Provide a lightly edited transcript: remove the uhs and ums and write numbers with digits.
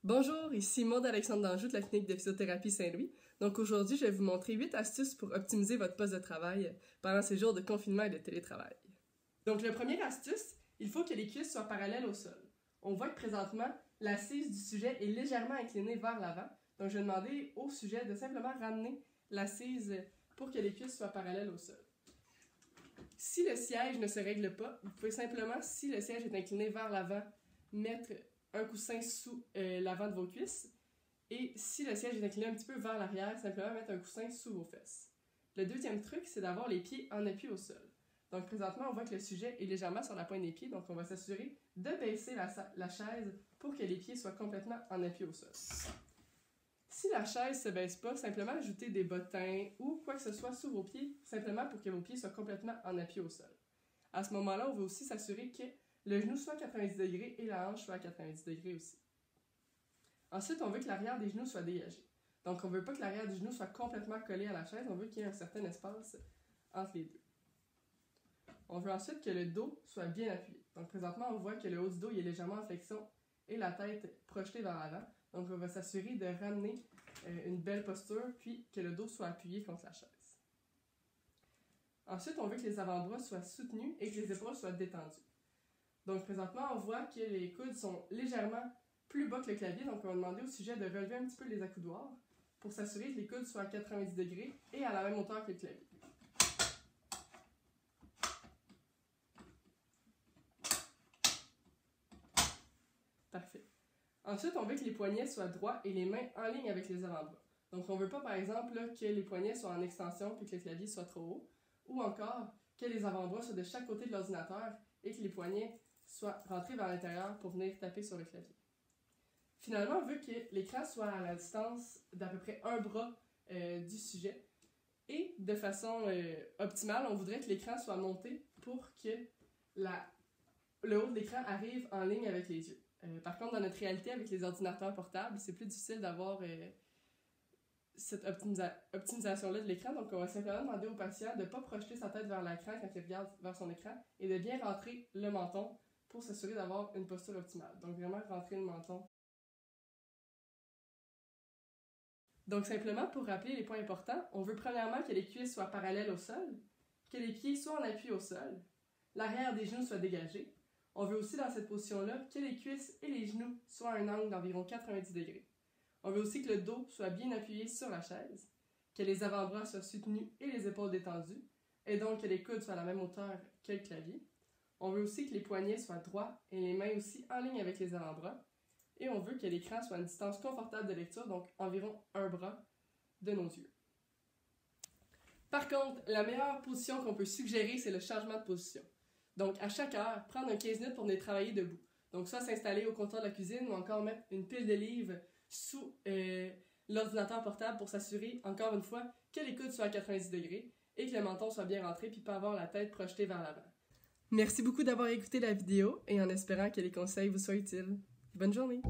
Bonjour, ici Maude Alexandre d'Anjou de la clinique de physiothérapie Saint-Louis. Donc aujourd'hui, je vais vous montrer 8 astuces pour optimiser votre poste de travail pendant ces jours de confinement et de télétravail. Donc la première astuce, il faut que les cuisses soient parallèles au sol. On voit que présentement, l'assise du sujet est légèrement inclinée vers l'avant. Donc je vais demander au sujet de simplement ramener l'assise pour que les cuisses soient parallèles au sol. Si le siège ne se règle pas, vous pouvez simplement, si le siège est incliné vers l'avant, mettre un coussin sous l'avant de vos cuisses. Et si le siège est incliné un petit peu vers l'arrière, simplement mettre un coussin sous vos fesses. Le deuxième truc, c'est d'avoir les pieds en appui au sol. Donc présentement, on voit que le sujet est légèrement sur la pointe des pieds, donc on va s'assurer de baisser la chaise pour que les pieds soient complètement en appui au sol. Si la chaise ne se baisse pas, simplement ajouter des bottins ou quoi que ce soit sous vos pieds, simplement pour que vos pieds soient complètement en appui au sol. À ce moment-là, on va aussi s'assurer que le genou soit à 90 degrés et la hanche soit à 90 degrés aussi. Ensuite, on veut que l'arrière des genoux soit dégagé. Donc, on ne veut pas que l'arrière du genou soit complètement collé à la chaise, on veut qu'il y ait un certain espace entre les deux. On veut ensuite que le dos soit bien appuyé. Donc, présentement, on voit que le haut du dos il est légèrement en flexion et la tête projetée vers l'avant. Donc, on va s'assurer de ramener une belle posture, puis que le dos soit appuyé contre la chaise. Ensuite, on veut que les avant-bras soient soutenus et que les épaules soient détendues. Donc, présentement, on voit que les coudes sont légèrement plus bas que le clavier. Donc, on va demander au sujet de relever un petit peu les accoudoirs pour s'assurer que les coudes soient à 90 degrés et à la même hauteur que le clavier. Parfait. Ensuite, on veut que les poignets soient droits et les mains en ligne avec les avant-bras. Donc, on ne veut pas, par exemple, là, que les poignets soient en extension et que le clavier soit trop haut. Ou encore, que les avant-bras soient de chaque côté de l'ordinateur et que les poignets soient rentrés vers l'intérieur pour venir taper sur le clavier. Finalement, on veut que l'écran soit à la distance d'à peu près un bras du sujet. Et de façon optimale, on voudrait que l'écran soit monté pour que le haut de l'écran arrive en ligne avec les yeux. Par contre, dans notre réalité avec les ordinateurs portables, c'est plus difficile d'avoir cette optimisation-là de l'écran. Donc, on va simplement demander au patient de ne pas projeter sa tête vers l'écran quand il regarde vers son écran et de bien rentrer le menton pour s'assurer d'avoir une posture optimale. Donc, vraiment rentrer le menton. Donc, simplement, pour rappeler les points importants, on veut premièrement que les cuisses soient parallèles au sol, que les pieds soient en appui au sol, l'arrière des genoux soit dégagé. On veut aussi, dans cette position-là, que les cuisses et les genoux soient à un angle d'environ 90 degrés. On veut aussi que le dos soit bien appuyé sur la chaise, que les avant-bras soient soutenus et les épaules détendues, et donc que les coudes soient à la même hauteur que le clavier. On veut aussi que les poignets soient droits et les mains aussi en ligne avec les avant-bras. Et on veut que l'écran soit à une distance confortable de lecture, donc environ un bras de nos yeux. Par contre, la meilleure position qu'on peut suggérer, c'est le changement de position. Donc, à chaque heure, prendre un 15 minutes pour venir travailler debout. Donc, soit s'installer au comptoir de la cuisine ou encore mettre une pile de livres sous l'ordinateur portable pour s'assurer, encore une fois, que les coudes soient à 90 degrés et que le menton soit bien rentré puis pas avoir la tête projetée vers l'avant. Merci beaucoup d'avoir écouté la vidéo et en espérant que les conseils vous soient utiles. Bonne journée!